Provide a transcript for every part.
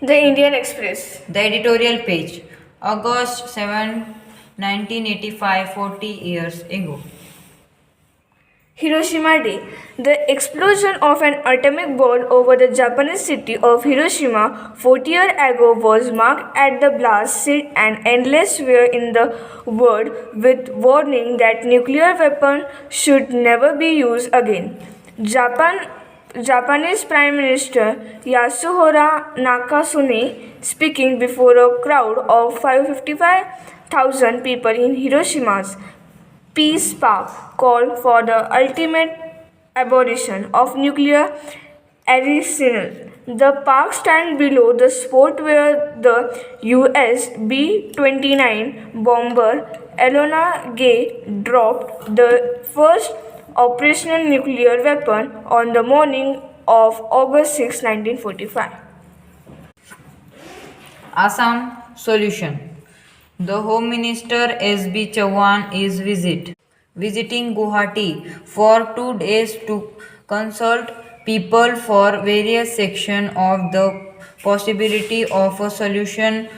The Indian Express. The editorial page. August 7, 1985, 40 years ago. Hiroshima Day. The explosion of an atomic bomb over the Japanese city of Hiroshima 40 years ago was marked at the blast site an endless fear in the world with warning that nuclear weapons should never be used again. Japanese Prime Minister Yasuhiro Nakasone speaking before a crowd of 555,000 people in Hiroshima's Peace Park called for the ultimate abolition of nuclear arsenal. The park stands below the spot where the US B 29 bomber Enola Gay dropped the first operational nuclear weapon on the morning of August 6, 1945. Assam solution. The Home Minister S.B. Chauhan is visiting Guwahati for 2 days to consult people for various sections of the possibility of a solution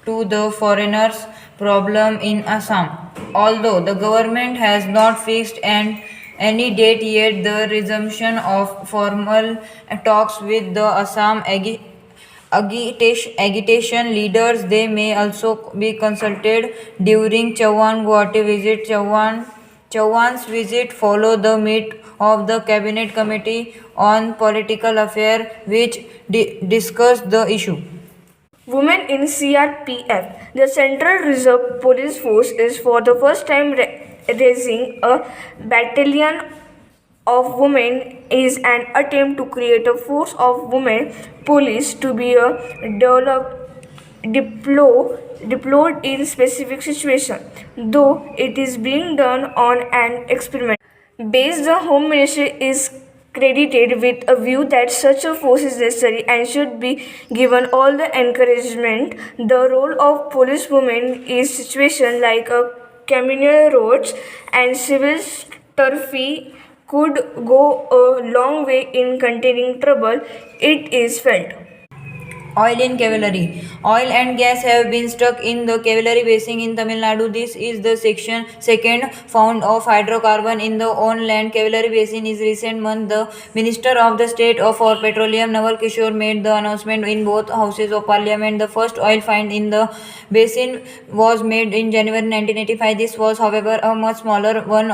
to the foreigners' problem in Assam. Although the government has not fixed any date yet, the resumption of formal talks with the Assam agitation leaders. They may also be consulted during Chauhan Guwahati visit. Chauhan's visit followed the meet of the Cabinet Committee on Political Affairs, which discussed the issue. Women in CRPF. The Central Reserve Police Force is for the first time raising a battalion of women is an attempt to create a force of women police to be deployed in specific situation, though it is being done on an experiment base. The Home Ministry is credited with a view that such a force is necessary and should be given all the encouragement. The role of police women is situation like a communal roads and civil turfy could go a long way in containing trouble, it is felt. Oil in cavalry. Oil and gas have been struck in the cavalry basin in Tamil Nadu. This is the second found of hydrocarbon in the on-land cavalry basin. In recent months, the Minister of the State for Petroleum, Naval Kishore, made the announcement in both houses of parliament. The first oil find in the basin was made in January 1985. This was, however, a much smaller one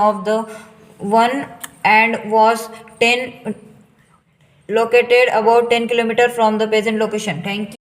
and was located about 10 km from the present location. Thank you.